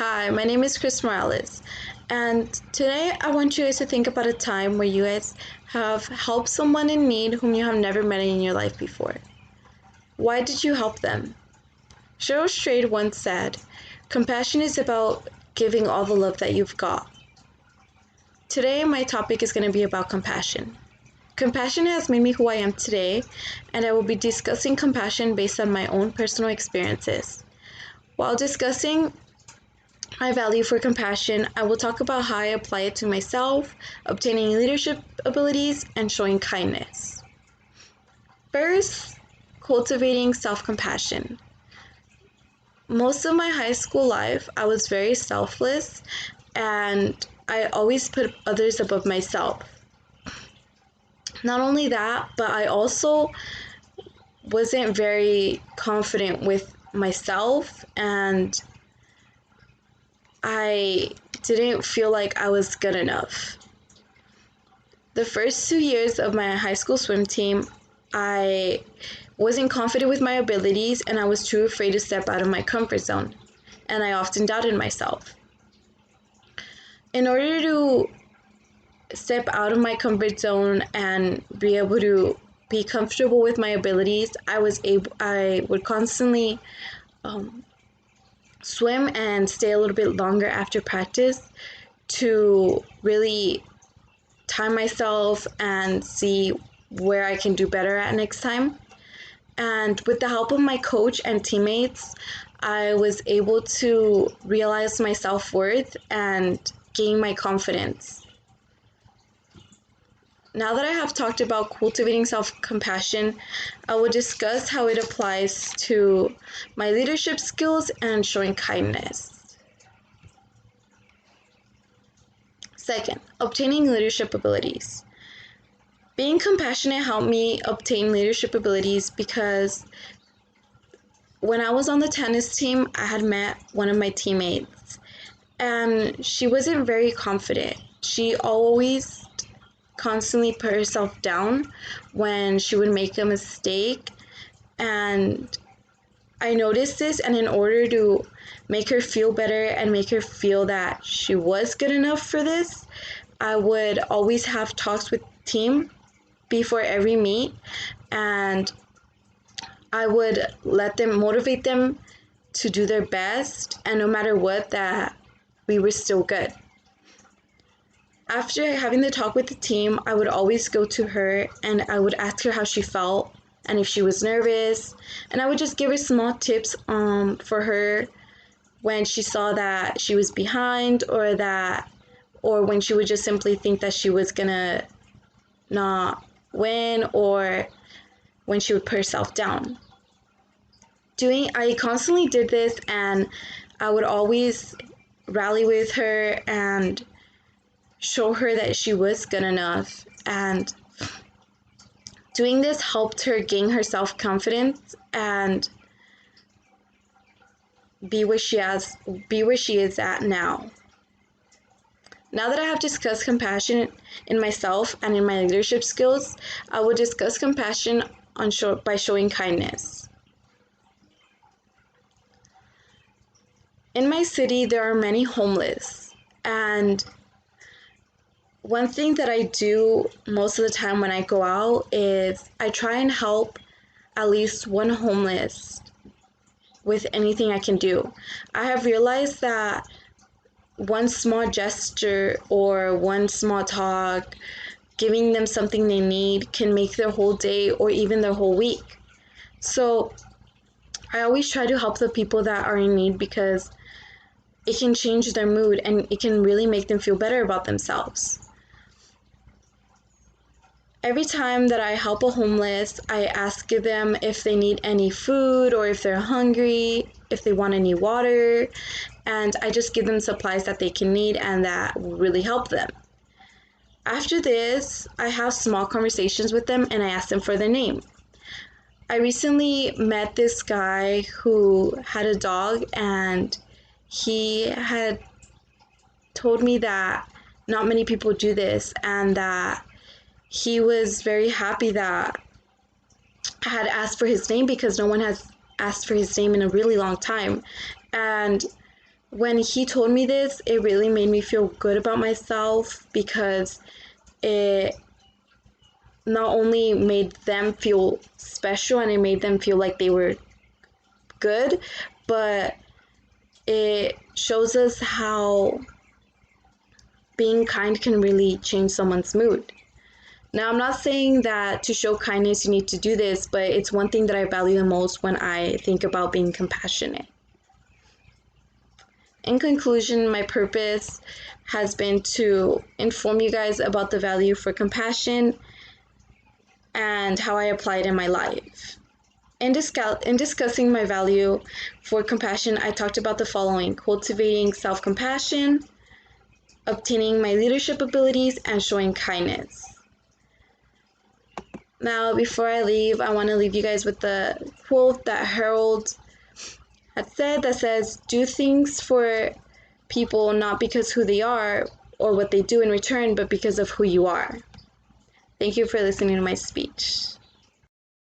Hi, my name is Chris Morales, and today I want you guys to think about a time where you guys have helped someone in need whom you have never met in your life before. Why did you help them? Cheryl Strayed once said, "Compassion is about giving all the love that you've got." Today, my topic is going to be about compassion. Compassion has made me who I am today, and I will be discussing compassion based on my own personal experiences. While discussing my value for compassion, I will talk about how I apply it to myself, obtaining leadership abilities, and showing kindness. First, cultivating self-compassion. Most of my high school life, I was very selfless and I always put others above myself. Not only that, but I also wasn't very confident with myself and I didn't feel like I was good enough. The first 2 years of my high school swim team, I wasn't confident with my abilities and I was too afraid to step out of my comfort zone, and I often doubted myself. In order to step out of my comfort zone and be able to be comfortable with my abilities, I would constantly swim and stay a little bit longer after practice to really time myself and see where I can do better at next time. And with the help of my coach and teammates, I was able to realize my self-worth and gain my confidence. Now that I have talked about cultivating self-compassion, I will discuss how it applies to my leadership skills and showing kindness. Second, obtaining leadership abilities. Being compassionate helped me obtain leadership abilities because when I was on the tennis team, I had met one of my teammates and she wasn't very confident. She always constantly put herself down when she would make a mistake, and I noticed this, and in order to make her feel better and make her feel that she was good enough for this, I would always have talks with team before every meet, and I would motivate them to do their best, and no matter what, that we were still good. After having the talk with the team, I would always go to her and I would ask her how she felt and if she was nervous, and I would just give her small tips for her when she saw that she was behind, or when she would just simply think that she was gonna not win, or when she would put herself down. I constantly did this, and I would always rally with her and show her that she was good enough, and doing this helped her gain her self-confidence and be where she is at now. Now that I have discussed compassion in myself and in my leadership skills, I will discuss compassion by showing kindness. In my city, there are many homeless, and one thing that I do most of the time when I go out is I try and help at least one homeless with anything I can do. I have realized that one small gesture or one small talk, giving them something they need, can make their whole day or even their whole week. So I always try to help the people that are in need because it can change their mood and it can really make them feel better about themselves. Every time that I help a homeless, I ask them if they need any food or if they're hungry, if they want any water, and I just give them supplies that they can need and that will really help them. After this, I have small conversations with them and I ask them for their name. I recently met this guy who had a dog, and he had told me that not many people do this and that he was very happy that I had asked for his name because no one has asked for his name in a really long time. And when he told me this, it really made me feel good about myself, because it not only made them feel special and it made them feel like they were good, but it shows us how being kind can really change someone's mood. Now, I'm not saying that to show kindness you need to do this, but it's one thing that I value the most when I think about being compassionate. In conclusion, my purpose has been to inform you guys about the value for compassion and how I apply it in my life. In discussing my value for compassion, I talked about the following: cultivating self-compassion, obtaining my leadership abilities, and showing kindness. Now, before I leave, I want to leave you guys with the quote that Harold had said, that says, "Do things for people not because who they are or what they do in return, but because of who you are." Thank you for listening to my speech.